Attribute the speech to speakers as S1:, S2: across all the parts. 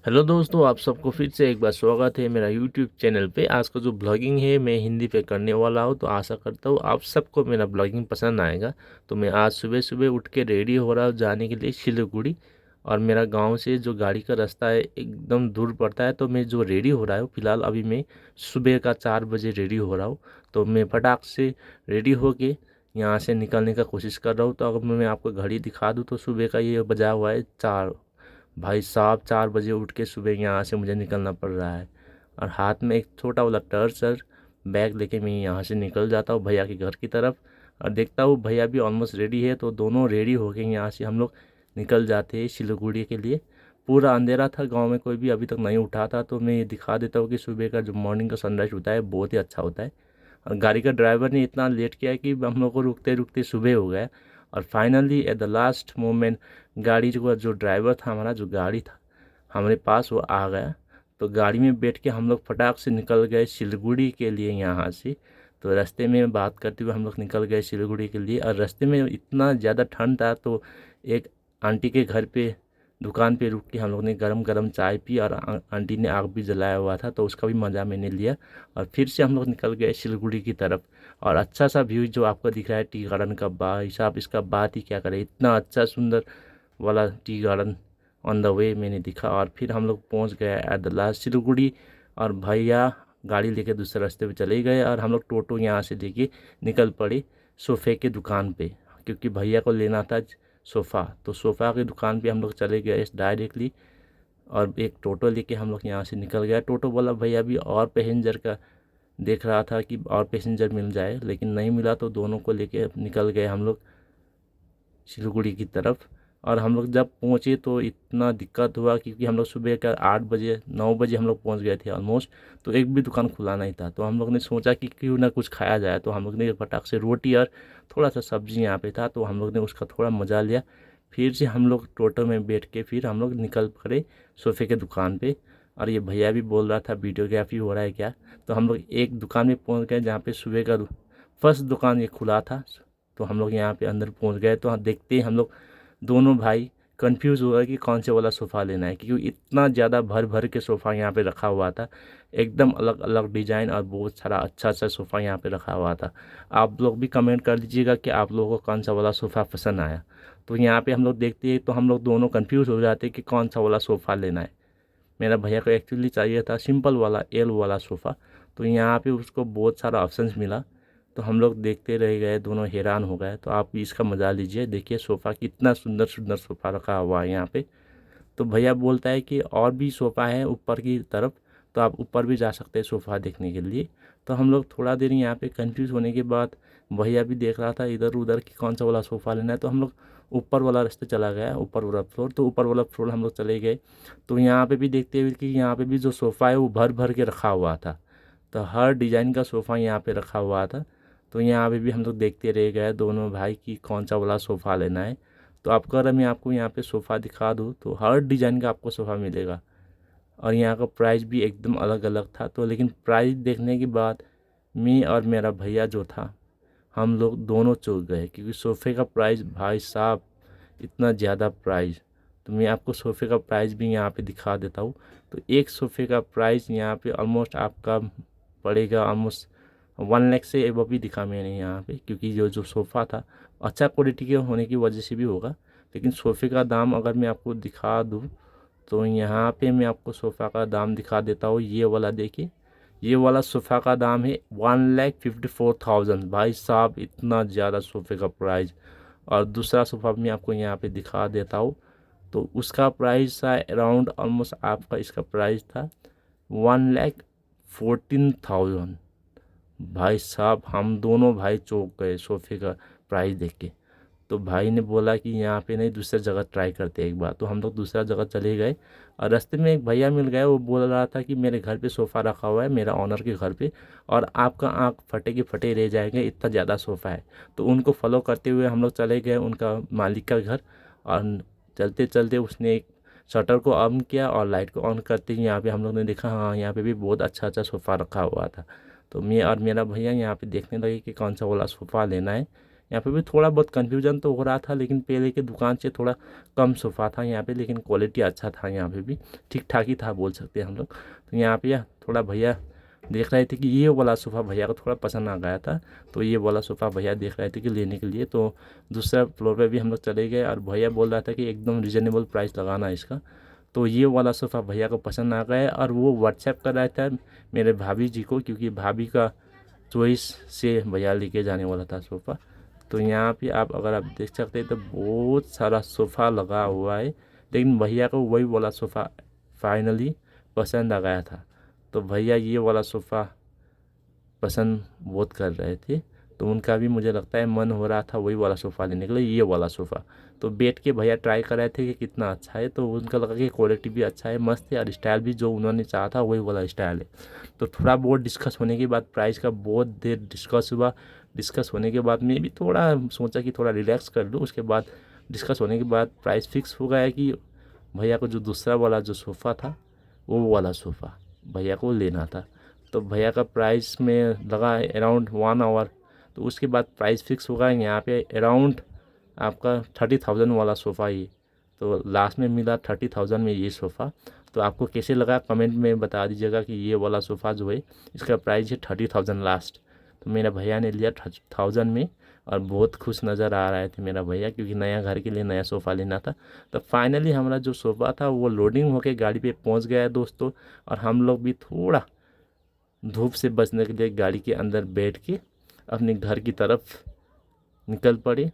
S1: Hello दोस्तों, आप सबको फिर से एक बार स्वागत है मेरा यूट्यूब चैनल पे। आज का जो ब्लॉगिंग है मैं हिंदी पे करने वाला हूँ, तो आशा करता हूँ आप सबको मेरा ब्लॉगिंग पसंद आएगा। तो मैं आज सुबह सुबह उठ के रेडी हो रहा हूँ जाने के लिए सिलीगुड़ी। और मेरा गांव से जो गाड़ी का रास्ता है एकदम दूर पड़ता है, तो मैं जो रेडी हो रहा हूँ फिलहाल अभी मैं सुबह का 4 बजे रेडी हो रहा हूँ। तो मैं फटाक से रेडी हो के यहाँ से निकलने का कोशिश कर रहा हूँ। तो अगर मैं आपको घड़ी दिखा दूँ तो सुबह का ये बजा हुआ है 4। भाई साहब 4 बजे उठ के सुबह यहाँ से मुझे निकलना पड़ रहा है। और हाथ में एक छोटा वाला टर्चर बैग लेके मैं यहाँ से निकल जाता हूँ भैया के घर की तरफ। और देखता हूँ भैया भी ऑलमोस्ट रेडी है, तो दोनों रेडी हो गए। यहाँ से हम लोग निकल जाते हैं सिलीगुड़ी के लिए। पूरा अंधेरा था, गांव में कोई भी अभी तक नहीं उठा था। तो मैं ये दिखा देता हूँ कि सुबह का जो मॉर्निंग का सनराइज होता है बहुत ही अच्छा होता है। और गाड़ी का ड्राइवर ने इतना लेट किया कि हम लोग को रुकते रुकते सुबह हो गया। और finally at the last moment गाड़ी जो ड्राइवर था, हमारा जो गाड़ी था हमारे पास, वो आ गया। तो गाड़ी में बैठ के हम लोग फटाक से निकल गए सिलीगुड़ी के लिए यहाँ से। तो रास्ते में बात करते हुए हम लोग निकल गए सिलीगुड़ी के लिए। और रास्ते में इतना ज़्यादा ठंड था, तो एक आंटी के घर पे दुकान पे रुक के हम लोग ने गरम गरम चाय पी। और आंटी ने आग भी जलाया हुआ था, तो उसका भी मज़ा मैंने लिया। और फिर से हम लोग निकल गए सिलीगुड़ी की तरफ। और अच्छा सा व्यू जो आपको दिख रहा है टी गार्डन का, भाई साहब इसका बात ही क्या करें, इतना अच्छा सुंदर वाला tea garden on the way मैंने दिखा। और फिर हम लोग पहुंच गए एट द लास्ट सिलीगुड़ी। और भैया गाड़ी लेके दूसरे रास्ते पे चले गए, और हम लोग टोटो यहाँ से लेके निकल पड़े सोफ़े के दुकान पे, क्योंकि भैया को लेना था सोफ़ा। तो सोफ़ा की दुकान पे हम लोग चले गए डायरेक्टली। और एक टोटो लेके हम लोग यहाँ से निकल गया। टोटो वाला भैया भी और पैसेंजर का देख रहा था कि और पैसेंजर मिल जाए, लेकिन नहीं मिला। तो दोनों को लेके निकल गए हम लोग सिलीगुड़ी की तरफ। और हम लोग जब पहुँचे तो इतना दिक्कत हुआ, क्योंकि हम लोग सुबह का 8 बजे 9 बजे हम लोग पहुँच गए थे ऑलमोस्ट। तो एक भी दुकान खुला नहीं था। तो हम लोग ने सोचा कि क्यों ना कुछ खाया जाए। तो हम लोग ने फटाक से रोटी और थोड़ा सा सब्जी यहाँ पे था, तो हम लोग ने उसका थोड़ा मज़ा लिया। फिर से हम लोग टोटो में बैठ के फिर हम लोग निकल पड़े सोफ़े के दुकान पे। और ये भैया भी बोल रहा था वीडियोग्राफी हो रहा है क्या। तो हम लोग एक दुकान में पहुंच गए जहाँ पे सुबह का फर्स्ट दुकान ये खुला था। तो हम लोग यहाँ पे अंदर पहुँच गए। तो देखते ही हम लोग दोनों भाई कंफ्यूज हो गए कि कौन से वाला सोफ़ा लेना है, क्योंकि इतना ज़्यादा भर भर के सोफ़ा यहाँ पे रखा हुआ था। एकदम अलग अलग डिज़ाइन और बहुत सारा अच्छा अच्छा सोफ़ा यहाँ पे रखा हुआ था। आप लोग भी कमेंट कर दीजिएगा कि आप लोगों को कौन सा वाला सोफ़ा पसंद आया। तो यहाँ पे हम लोग देखते हैं तो हम लोग दोनों कंफ्यूज हो जाते हैं कि कौन सा वाला सोफ़ा लेना है। मेरा भैया को एक्चुअली चाहिए था सिंपल वाला एल वाला सोफ़ा। तो यहाँ पे उसको बहुत सारा ऑप्शंस मिला। तो हम लोग देखते रह गए, दोनों हैरान हो गए। तो आप भी इसका मज़ा लीजिए, देखिए सोफ़ा कितना सुंदर सुंदर सोफ़ा रखा हुआ है यहाँ पे। तो भैया बोलता है कि और भी सोफ़ा है ऊपर की तरफ, तो आप ऊपर भी जा सकते हैं सोफ़ा देखने के लिए। तो हम लोग थोड़ा देर यहाँ पे कंफ्यूज होने के बाद भैया भी देख रहा था इधर उधर कि कौन सा वाला सोफ़ा लेना है। तो हम लोग ऊपर वाला रास्ते चला गया, ऊपर वाला फ्लोर। तो ऊपर वाला फ्लोर हम लोग चले गए। तो यहाँ पे भी देखते हुए कि यहाँ पे भी जो सोफ़ा है वो भर भर के रखा हुआ था। तो हर डिज़ाइन का सोफ़ा यहाँ पे रखा हुआ था। तो यहाँ पे भी हम लोग देखते रह गए दोनों भाई कि कौन सा वाला सोफ़ा लेना है। तो आपको अगर मैं आपको यहाँ पे सोफ़ा दिखा दूँ तो हर डिज़ाइन का आपको सोफ़ा मिलेगा। और यहाँ का प्राइस भी एकदम अलग अलग था। तो लेकिन प्राइस देखने के बाद मैं और मेरा भैया जो था, हम लोग दोनों चौंक गए, क्योंकि सोफ़े का प्राइस भाई साहब इतना ज़्यादा प्राइस। तो मैं आपको सोफ़े का प्राइस भी यहाँ पे दिखा देता हूँ। तो एक सोफ़े का प्राइस यहाँ पे ऑलमोस्ट आपका पड़ेगा ऑलमोस्ट 1 लाख से एबव भी दिखा मैंने यहाँ पे, क्योंकि जो जो सोफ़ा था अच्छा क्वालिटी के होने की वजह से भी होगा। लेकिन सोफ़े का दाम अगर मैं आपको दिखा दूँ तो यहाँ पे मैं आपको सोफ़ा का दाम दिखा देता हूँ। ये वाला देखिए, ये वाला सोफ़ा का दाम है 1,54,000। भाई साहब इतना ज़्यादा सोफ़े का प्राइस। और दूसरा सोफ़ा मैं आपको यहाँ पे दिखा देता हूँ। तो उसका प्राइस था अराउंड ऑलमोस्ट आपका इसका प्राइस था 1,14,000। भाई साहब हम दोनों भाई चौंक गए सोफ़े का प्राइस देख के। तो भाई ने बोला कि यहाँ पे नहीं दूसरी जगह ट्राई करते एक बार। तो हम लोग दूसरा जगह चले गए। और रास्ते में एक भैया मिल गए, वो बोल रहा था कि मेरे घर पे सोफ़ा रखा हुआ है मेरा ऑनर के घर पे, और आपका आँख फटे के फटे रह जाएंगे, इतना ज़्यादा सोफ़ा है। तो उनको फॉलो करते हुए हम लोग चले गए उनका मालिक का घर। और चलते चलते उसने एक शटर को ऑन किया और लाइट को ऑन करते ही यहाँ पे हम लोग ने देखा, हाँ यहाँ पे भी बहुत अच्छा अच्छा सोफ़ा रखा हुआ था। तो मैं और मेरा भैया यहाँ पे देखने लगे कि कौन सा वाला सोफ़ा लेना है। यहाँ पे भी थोड़ा बहुत कन्फ्यूजन तो हो रहा था, लेकिन पहले के दुकान से थोड़ा कम सोफ़ा था यहाँ पे, लेकिन क्वालिटी अच्छा था यहाँ पे भी, ठीक ठाक ही था बोल सकते हैं हम लोग। तो यहाँ पे थोड़ा भैया देख रहे थे कि ये वाला सोफ़ा भैया को थोड़ा पसंद आ गया था, तो ये वाला सोफ़ा भैया देख रहे थे कि लेने के लिए। तो दूसरा फ्लोर पे भी हम लोग चले गए और भैया बोल रहा था कि एकदम रिजनेबल प्राइस लगाना इसका। तो ये वाला सोफ़ा भैया को पसंद आ गया और वो व्हाट्सएप कर रहा था मेरे भाभी जी को, क्योंकि भाभी का चॉइस से भैया लेके जाने वाला था सोफ़ा। तो यहाँ पे आप अगर आप देख सकते हैं तो बहुत सारा सोफ़ा लगा हुआ है, लेकिन भैया को वही वाला सोफ़ा फाइनली पसंद आ गया था। तो भैया ये वाला सोफ़ा पसंद बहुत कर रहे थे, तो उनका भी मुझे लगता है मन हो रहा था वही वाला सोफ़ा लेने के लिए, ये वाला सोफ़ा। तो बैठ के भैया ट्राई कर रहे थे कि कितना अच्छा है, तो उनका लगा कि क्वालिटी भी अच्छा है, मस्त है, और स्टाइल भी जो उन्होंने चाहा था वही वाला स्टाइल है। तो थोड़ा बहुत डिस्कस होने के बाद प्राइस का बहुत देर डिस्कस हुआ। डिस्कस होने के बाद मैं भी थोड़ा सोचा कि थोड़ा रिलैक्स कर लूँ। उसके बाद डिस्कस होने के बाद प्राइस फिक्स हो गया कि भैया को जो दूसरा वाला जो सोफ़ा था वो वाला सोफ़ा भैया को लेना था। तो भैया का प्राइस में लगा अराउंड 1 आवर। तो उसके बाद प्राइस फिक्स होगा यहाँ पे अराउंड आपका 30,000 वाला सोफ़ा ही। तो लास्ट में मिला 30,000 में ये सोफ़ा। तो आपको कैसे लगा कमेंट में बता दीजिएगा कि ये वाला सोफ़ा जो है इसका प्राइस है 30,000 लास्ट। तो मेरा भैया ने लिया 30,000 में, और बहुत खुश नज़र आ रहे थे मेरा भैया, क्योंकि नया घर के लिए नया सोफ़ा लेना था। तो फाइनली हमारा जो सोफ़ा था वो लोडिंग होके गाड़ी पे पहुंच गया है दोस्तों, और हम लोग भी थोड़ा धूप से बचने के लिए गाड़ी के अंदर बैठ के अपने घर की तरफ निकल पड़े,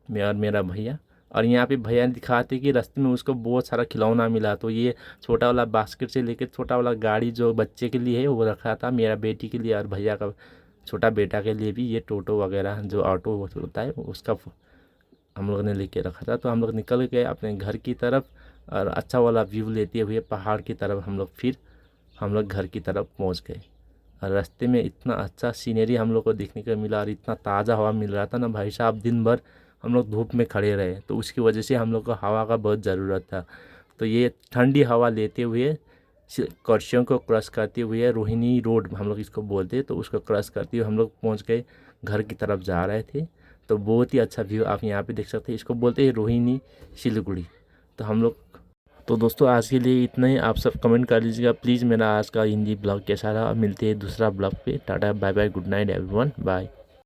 S1: मैं और मेरा भैया। और यहाँ पे भैया दिखाते कि रास्ते में उसको बहुत सारा खिलौना मिला। तो ये छोटा वाला बास्केट से लेकर छोटा वाला गाड़ी जो बच्चे के लिए है वो रखा था, मेरा बेटी के लिए और भैया का छोटा बेटा के लिए भी ये टोटो वगैरह जो ऑटो होता है उसका हम लोग ने लेके रखा था। तो हम लोग निकल गए अपने घर की तरफ, और अच्छा वाला व्यू लेते हुए पहाड़ की तरफ हम लोग घर की तरफ पहुंच गए। और रास्ते में इतना अच्छा सीनरी हम लोग को देखने को मिला, और इतना ताज़ा हवा मिल रहा था ना भाई साहब। दिन भर हम लोग धूप में खड़े रहे, तो उसकी वजह से हम लोग को हवा का बहुत ज़रूरत था। तो ये ठंडी हवा लेते हुए कर्सियों को क्रॉस करते हुए रोहिणी रोड हम लोग इसको बोलते हैं, तो उसको क्रॉस करते हुए हम लोग पहुँच गए घर की तरफ जा रहे थे। तो बहुत ही अच्छा व्यू आप यहाँ पे देख सकते हैं, इसको बोलते हैं रोहिणी सिलीगुड़ी। तो हम लोग तो दोस्तों आज के लिए इतना ही। आप सब कमेंट कर लीजिएगा प्लीज़ मेरा आज का हिंदी ब्लॉग कैसा रहा। मिलते हैं दूसरा ब्लॉग पे। Tata bye bye, good night everyone, bye.